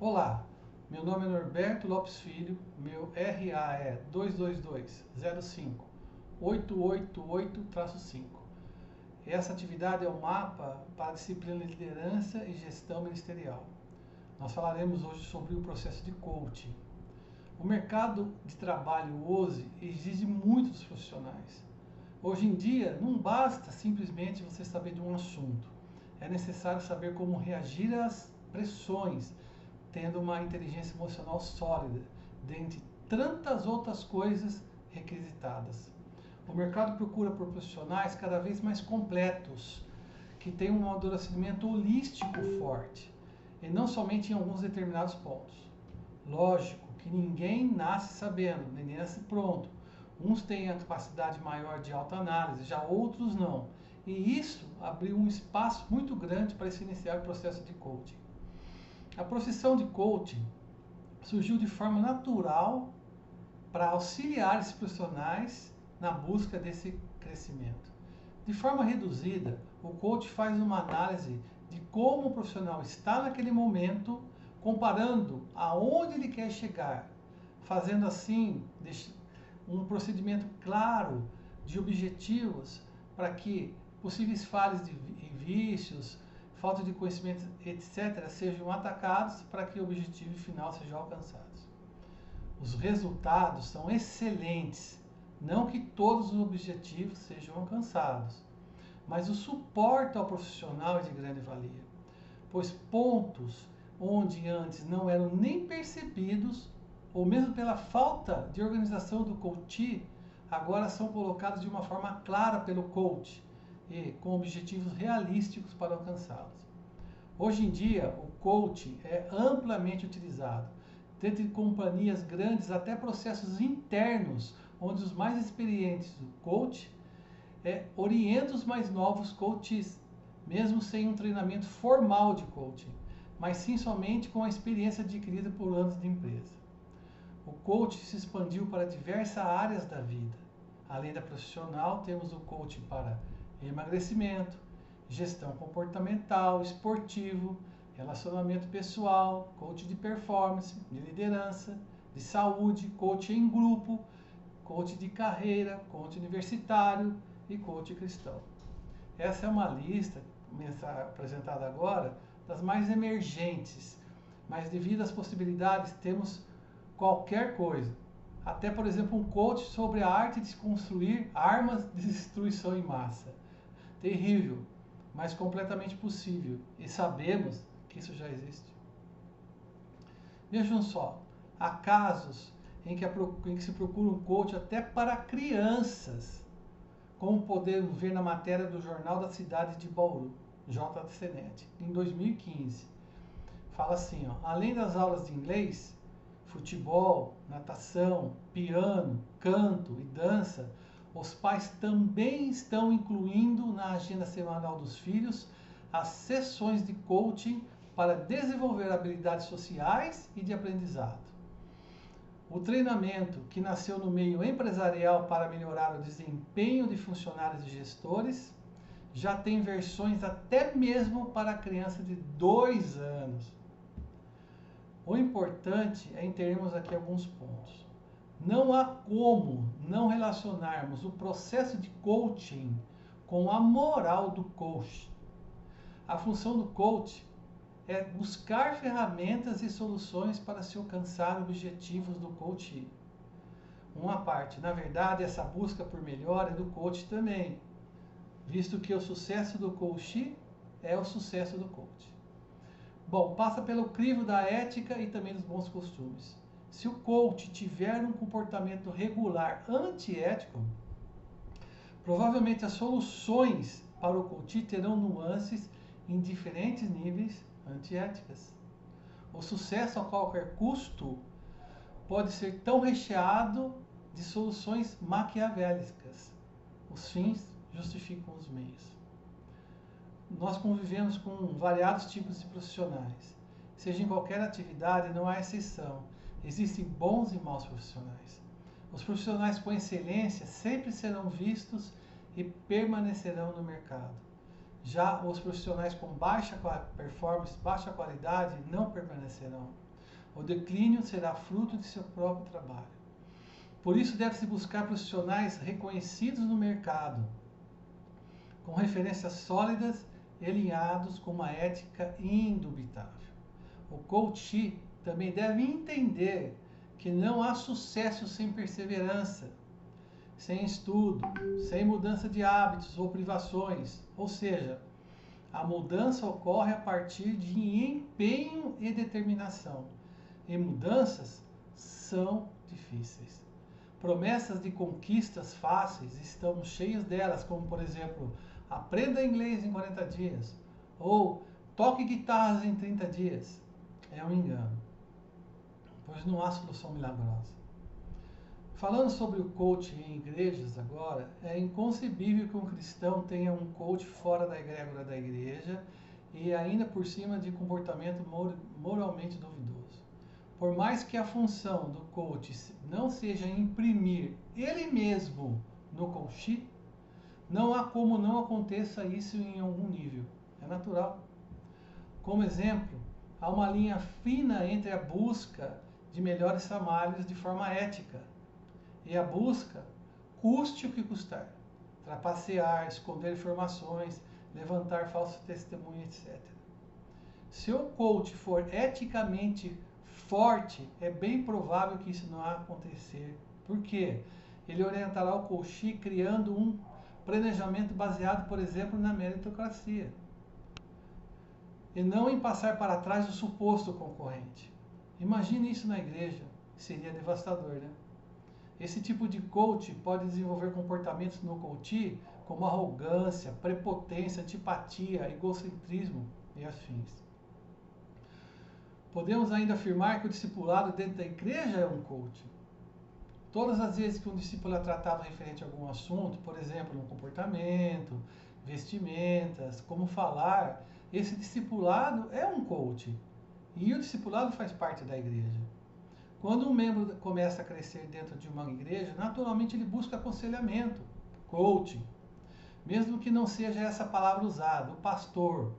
Olá, meu nome é Norberto Lopes Filho, meu RA é 22205-8888-5. Essa atividade é o mapa para a disciplina de liderança e gestão ministerial. Nós falaremos hoje sobre o processo de coaching. O mercado de trabalho hoje exige muito dos profissionais. Hoje em dia, não basta simplesmente você saber de um assunto. É necessário saber como reagir às pressões, tendo uma inteligência emocional sólida, dentre tantas outras coisas requisitadas. O mercado procura por profissionais cada vez mais completos, que tenham um amadurecimento holístico forte, e não somente em alguns determinados pontos. Lógico que ninguém nasce sabendo, ninguém nasce pronto. Uns têm a capacidade maior de autoanálise, já outros não. E isso abriu um espaço muito grande para se iniciar o processo de coaching. A profissão de coaching surgiu de forma natural para auxiliar esses profissionais na busca desse crescimento. De forma reduzida, o coach faz uma análise de como o profissional está naquele momento, comparando aonde ele quer chegar, fazendo assim um procedimento claro de objetivos para que possíveis falhas e vícios, falta de conhecimento, etc., sejam atacados para que o objetivo final seja alcançado. Os resultados são excelentes, não que todos os objetivos sejam alcançados, mas o suporte ao profissional é de grande valia, pois pontos onde antes não eram nem percebidos, ou mesmo pela falta de organização do coach, agora são colocados de uma forma clara pelo coach e com objetivos realísticos para alcançá-los. Hoje em dia, o coaching é amplamente utilizado, desde companhias grandes até processos internos, onde os mais experientes do coach orientam os mais novos coaches, mesmo sem um treinamento formal de coaching, mas sim somente com a experiência adquirida por anos de empresa. O coaching se expandiu para diversas áreas da vida. Além da profissional, temos o coaching para emagrecimento, gestão comportamental, esportivo, relacionamento pessoal, coach de performance, de liderança, de saúde, coach em grupo, coach de carreira, coach universitário e coach cristão. Essa é uma lista apresentada agora das mais emergentes, mas devido às possibilidades temos qualquer coisa. Até, por exemplo, um coach sobre a arte de construir armas de destruição em massa. Terrível, mas completamente possível. E sabemos que isso já existe. Vejam só, há casos em que se procura um coach até para crianças, como podemos ver na matéria do Jornal da Cidade de Bauru, JCNet, em 2015. Fala assim, além das aulas de inglês, futebol, natação, piano, canto e dança, os pais também estão incluindo na agenda semanal dos filhos as sessões de coaching para desenvolver habilidades sociais e de aprendizado. O treinamento, que nasceu no meio empresarial para melhorar o desempenho de funcionários e gestores, já tem versões até mesmo para criança de 2 anos. O importante é entendermos aqui alguns pontos. Não há como não relacionarmos o processo de coaching com a moral do coach. A função do coach é buscar ferramentas e soluções para se alcançar objetivos do coach. Uma parte, na verdade, essa busca por melhora é do coach também, visto que o sucesso do coach é o sucesso do coach. Bom, passa pelo crivo da ética e também dos bons costumes. Se o coach tiver um comportamento regular antiético, provavelmente as soluções para o coach terão nuances em diferentes níveis antiéticas. O sucesso a qualquer custo pode ser tão recheado de soluções maquiavélicas. Os fins justificam os meios. Nós convivemos com variados tipos de profissionais. Seja em qualquer atividade, não há exceção. Existem bons e maus profissionais. Os profissionais com excelência sempre serão vistos e permanecerão no mercado. Já os profissionais com baixa performance, baixa qualidade, não permanecerão. O declínio será fruto de seu próprio trabalho. Por isso, deve-se buscar profissionais reconhecidos no mercado, com referências sólidas e alinhados com uma ética indubitável. O coach também deve entender que não há sucesso sem perseverança, sem estudo, sem mudança de hábitos ou privações. Ou seja, a mudança ocorre a partir de empenho e determinação. E mudanças são difíceis. Promessas de conquistas fáceis, estamos cheios delas, como por exemplo, aprenda inglês em 40 dias, ou toque guitarras em 30 dias. É um engano, pois não há solução milagrosa. Falando sobre o coach em igrejas agora, é inconcebível que um cristão tenha um coach fora da egrégora da igreja e ainda por cima de comportamento moralmente duvidoso. Por mais que a função do coach não seja imprimir ele mesmo no coach, não há como não aconteça isso em algum nível. É natural. Como exemplo, há uma linha fina entre a busca de melhores trabalhos de forma ética e a busca, custe o que custar, trapacear, esconder informações, levantar falso testemunho, etc. Se o coach for eticamente forte, é bem provável que isso não vai acontecer. Por quê? Ele orientará o coach criando um planejamento baseado, por exemplo, na meritocracia, e não em passar para trás o suposto concorrente. Imagine isso na igreja, seria devastador, né? Esse tipo de coach pode desenvolver comportamentos no coach como arrogância, prepotência, antipatia, egocentrismo e afins. Podemos ainda afirmar que o discipulado dentro da igreja é um coach. Todas as vezes que um discípulo é tratado referente a algum assunto, por exemplo, no comportamento, vestimentas, como falar, esse discipulado é um coach. E o discipulado faz parte da igreja. Quando um membro começa a crescer dentro de uma igreja, naturalmente ele busca aconselhamento, coaching. Mesmo que não seja essa palavra usada, o pastor,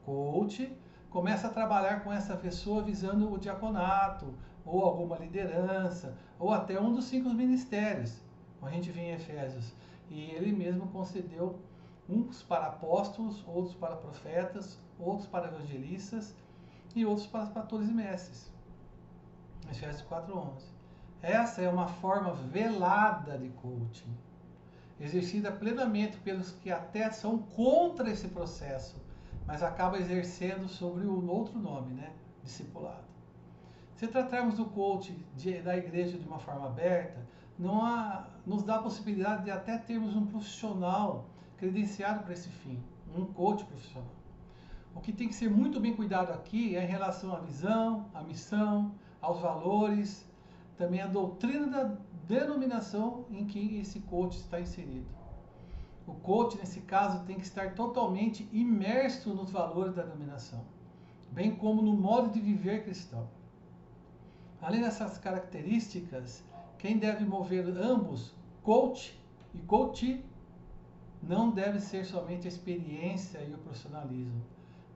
coach, começa a trabalhar com essa pessoa visando o diaconato, ou alguma liderança, ou até um dos 5 ministérios. A gente vê em Efésios. E ele mesmo concedeu uns para apóstolos, outros para profetas, outros para evangelistas e outros para pastores e mestres. Efésios 4:11. Essa é uma forma velada de coaching, exercida plenamente pelos que até são contra esse processo, mas acaba exercendo sobre o outro nome, né? Discipulado. Se tratarmos do coach da igreja de uma forma aberta, nos dá a possibilidade de até termos um profissional credenciado para esse fim, um coach profissional. O que tem que ser muito bem cuidado aqui é em relação à visão, à missão, aos valores, também a doutrina da denominação em que esse coach está inserido. O coach, nesse caso, tem que estar totalmente imerso nos valores da denominação, bem como no modo de viver cristão. Além dessas características, quem deve mover ambos, coach e coachee, não deve ser somente a experiência e o profissionalismo,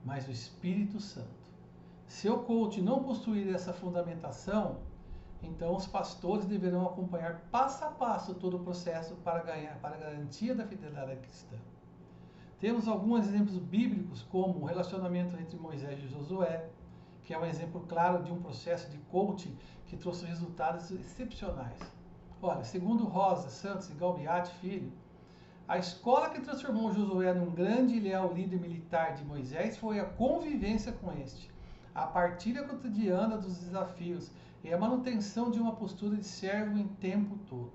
mas o Espírito Santo. Se o coach não possuir essa fundamentação, então os pastores deverão acompanhar passo a passo todo o processo para a garantia da fidelidade cristã. Temos alguns exemplos bíblicos, como o relacionamento entre Moisés e Josué, que é um exemplo claro de um processo de coaching que trouxe resultados excepcionais. Olha, segundo Rosa Santos e Galbiati Filho, a escola que transformou Josué num grande e leal líder militar de Moisés foi a convivência com este, a partilha cotidiana dos desafios e a manutenção de uma postura de servo em tempo todo.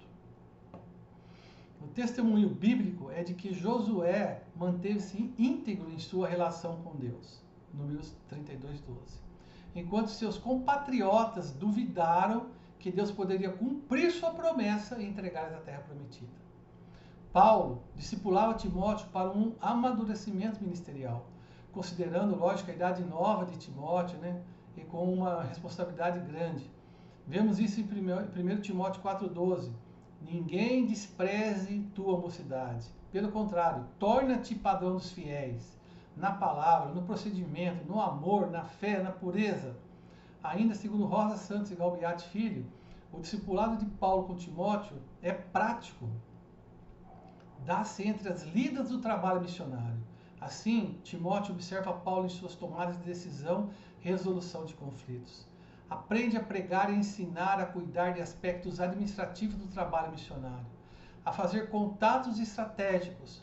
O testemunho bíblico é de que Josué manteve-se íntegro em sua relação com Deus. Números 32:12. Enquanto seus compatriotas duvidaram que Deus poderia cumprir sua promessa e entregar a terra prometida. Paulo discipulava Timóteo para um amadurecimento ministerial, considerando, lógico, a idade nova de Timóteo, né, e com uma responsabilidade grande. Vemos isso em 1 Timóteo 4:12. Ninguém despreze tua mocidade. Pelo contrário, torna-te padrão dos fiéis, na palavra, no procedimento, no amor, na fé, na pureza. Ainda segundo Rosa Santos e Galbiati Filho, o discipulado de Paulo com Timóteo é prático. Dá-se entre as lidas do trabalho missionário. Assim, Timóteo observa Paulo em suas tomadas de decisão e resolução de conflitos. Aprende a pregar e ensinar a cuidar de aspectos administrativos do trabalho missionário, a fazer contatos estratégicos.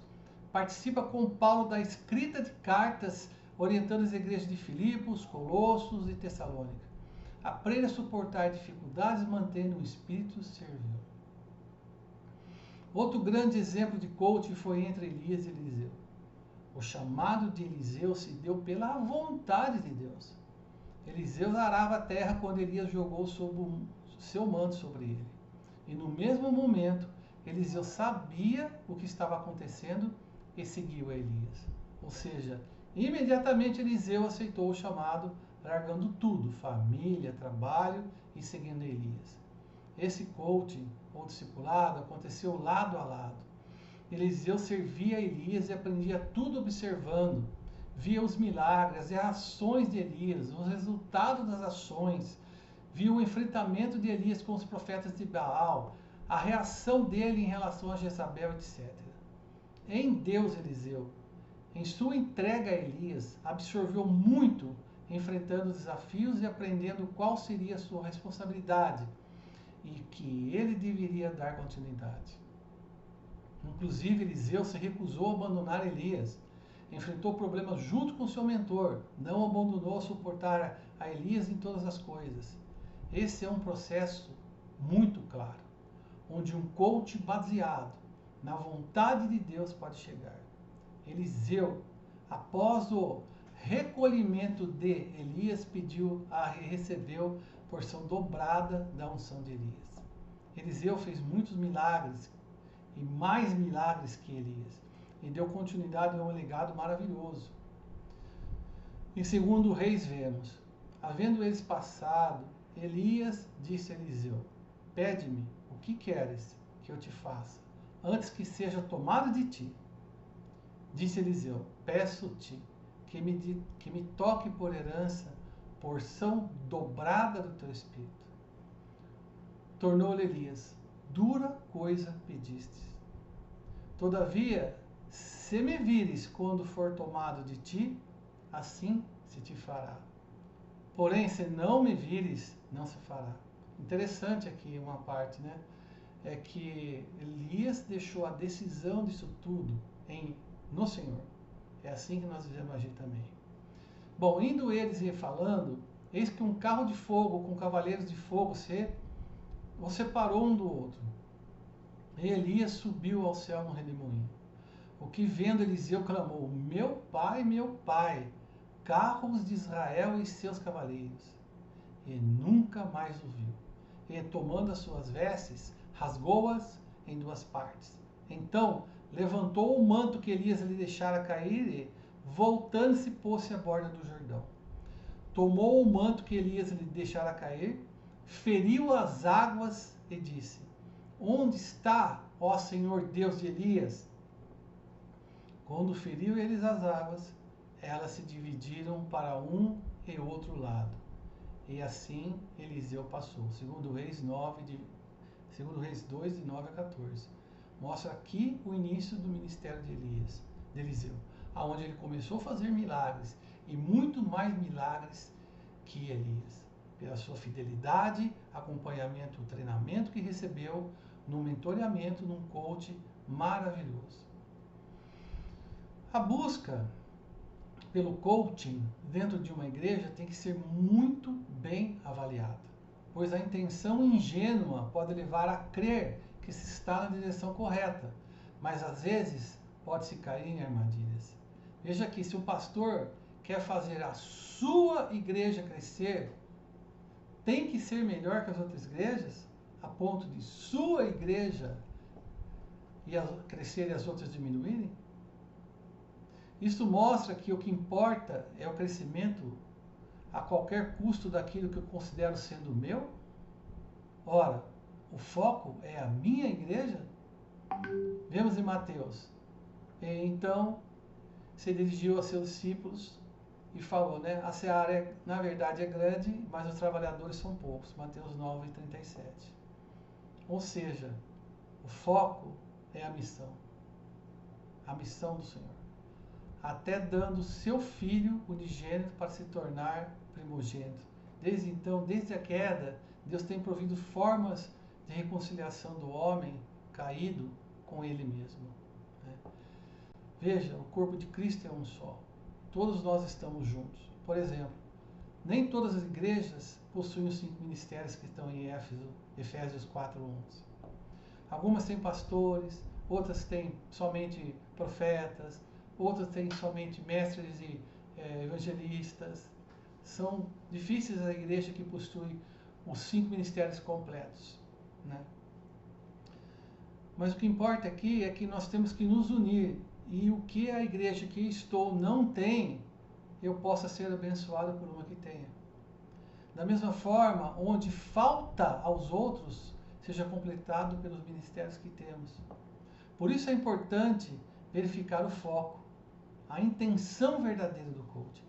Participa com Paulo da escrita de cartas orientando as igrejas de Filipos, Colossos e Tessalônica. Aprende a suportar dificuldades mantendo um espírito servil. Outro grande exemplo de coaching foi entre Elias e Eliseu. O chamado de Eliseu se deu pela vontade de Deus. Eliseu arava a terra quando Elias jogou seu manto sobre ele. E no mesmo momento, Eliseu sabia o que estava acontecendo e seguiu a Elias. Ou seja, imediatamente Eliseu aceitou o chamado, largando tudo, família, trabalho e seguindo Elias. Esse coaching ou discipulado aconteceu lado a lado. Eliseu servia a Elias e aprendia tudo observando. Via os milagres, as ações de Elias, os resultados das ações. Via o enfrentamento de Elias com os profetas de Baal, a reação dele em relação a Jezabel, etc. Em Deus, Eliseu, em sua entrega a Elias, absorveu muito, enfrentando desafios e aprendendo qual seria a sua responsabilidade e que ele deveria dar continuidade. Inclusive, Eliseu se recusou a abandonar Elias. Enfrentou problemas junto com seu mentor. Não abandonou a suportar a Elias em todas as coisas. Esse é um processo muito claro, onde um coach baseado na vontade de Deus pode chegar. Eliseu, após o recolhimento de Elias, recebeu porção dobrada da unção de Elias. Eliseu fez muitos milagres e mais milagres que Elias e deu continuidade a um legado maravilhoso. Em 2 Reis vemos, havendo eles passado, Elias disse a Eliseu: pede-me o que queres que eu te faça, antes que seja tomado de ti. Disse Eliseu: peço-te que me toque por herança porção dobrada do teu espírito. Tornou-lhe Elias: dura coisa pedistes. Todavia, se me vires quando for tomado de ti, assim se te fará. Porém, se não me vires, não se fará. Interessante aqui uma parte, né? É que Elias deixou a decisão disso tudo no Senhor. É assim que nós devemos agir também. Bom, indo eles e falando, eis que um carro de fogo com cavaleiros de fogo se separou um do outro. E Elias subiu ao céu no redemoinho. O que vendo Eliseu clamou: meu pai, carros de Israel e seus cavaleiros. E nunca mais o viu. E tomando as suas vestes, rasgou-as em 2 partes. Então levantou o manto que Elias lhe deixara cair e, voltando-se, pôs-se à borda do Jordão. Tomou o manto que Elias lhe deixara cair, feriu as águas e disse: onde está, ó Senhor Deus de Elias? Quando feriu eles as águas, elas se dividiram para um e outro lado. E assim Eliseu passou. 2 Reis 2, de 9 a 14. Mostra aqui o início do ministério de Eliseu, aonde ele começou a fazer milagres, e muito mais milagres que Elias, pela sua fidelidade, acompanhamento, treinamento que recebeu, num mentoreamento, num coach maravilhoso. A busca pelo coaching dentro de uma igreja tem que ser muito bem avaliada, pois a intenção ingênua pode levar a crer que se está na direção correta, mas às vezes pode-se cair em armadilhas. Veja que se um pastor quer fazer a sua igreja crescer, tem que ser melhor que as outras igrejas, a ponto de sua igreja crescer e as outras diminuírem? Isso mostra que o que importa é o crescimento a qualquer custo daquilo que eu considero sendo meu? Ora, o foco é a minha igreja? Vemos em Mateus. Então, se dirigiu a seus discípulos e falou, né? A seara, na verdade, é grande, mas os trabalhadores são poucos. Mateus 9:37. Ou seja, o foco é a missão do Senhor. Até dando seu Filho unigênito para se tornar primogênito. Desde então, desde a queda, Deus tem provido formas de reconciliação do homem caído com Ele mesmo. Veja, o corpo de Cristo é um só. Todos nós estamos juntos. Por exemplo, nem todas as igrejas possuem os 5 ministérios que estão em Efésios 4:11. Algumas têm pastores, outras têm somente profetas, outras têm somente mestres e evangelistas. São difíceis a igreja que possui os 5 ministérios completos, né? Mas o que importa aqui é que nós temos que nos unir, e o que a igreja que estou não tem, eu possa ser abençoado por uma que tenha. Da mesma forma, onde falta aos outros, seja completado pelos ministérios que temos. Por isso é importante verificar o foco, a intenção verdadeira do coaching.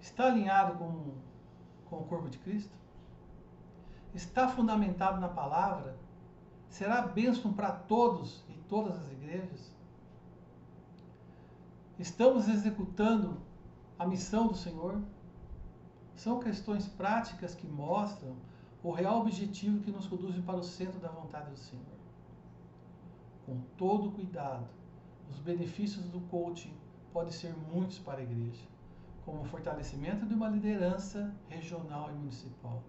Está alinhado com o corpo de Cristo? Está fundamentado na palavra? Será bênção para todos e todas as igrejas? Estamos executando a missão do Senhor? São questões práticas que mostram o real objetivo que nos conduz para o centro da vontade do Senhor. Com todo cuidado, os benefícios do coaching podem ser muitos para a igreja, como o fortalecimento de uma liderança regional e municipal.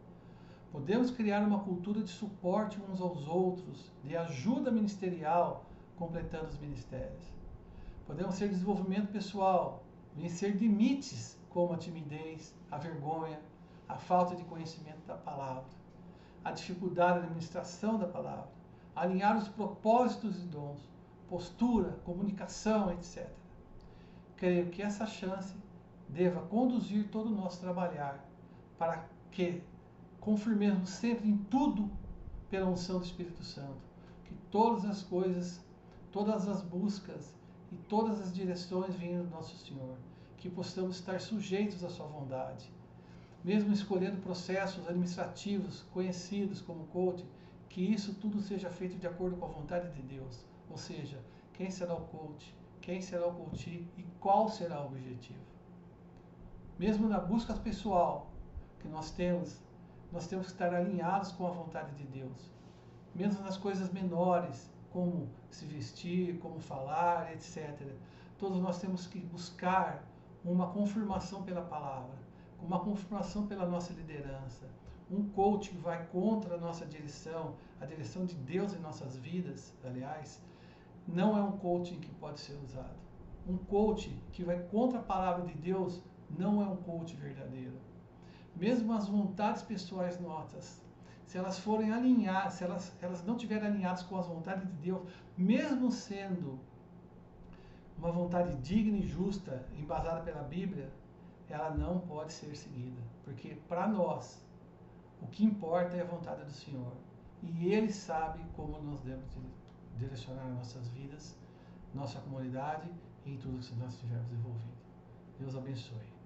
Podemos criar uma cultura de suporte uns aos outros, de ajuda ministerial, completando os ministérios. Podemos ter desenvolvimento pessoal, vencer limites como a timidez, a vergonha, a falta de conhecimento da palavra, a dificuldade na administração da palavra, alinhar os propósitos e dons, postura, comunicação, etc. Creio que essa chance deva conduzir todo o nosso trabalhar para que confirmemos sempre em tudo pela unção do Espírito Santo, que todas as coisas, todas as buscas e todas as direções venham do nosso Senhor, que possamos estar sujeitos à sua vontade, mesmo escolhendo processos administrativos conhecidos como coaching, que isso tudo seja feito de acordo com a vontade de Deus, ou seja, quem será o coach, quem será o coachee e qual será o objetivo. Mesmo na busca pessoal que nós temos que estar alinhados com a vontade de Deus. Mesmo nas coisas menores, como se vestir, como falar, etc. Todos nós temos que buscar uma confirmação pela palavra, uma confirmação pela nossa liderança. Um coach que vai contra a nossa direção, a direção de Deus em nossas vidas, aliás, não é um coaching que pode ser usado. Um coach que vai contra a palavra de Deus não é um coach verdadeiro. Mesmo as vontades pessoais nossas, se elas forem alinhadas, se elas não estiverem alinhadas com as vontades de Deus, mesmo sendo uma vontade digna e justa, embasada pela Bíblia, ela não pode ser seguida. Porque para nós, o que importa é a vontade do Senhor. E Ele sabe como nós devemos direcionar nossas vidas, nossa comunidade e em tudo que nós estivermos envolvidos. Deus abençoe.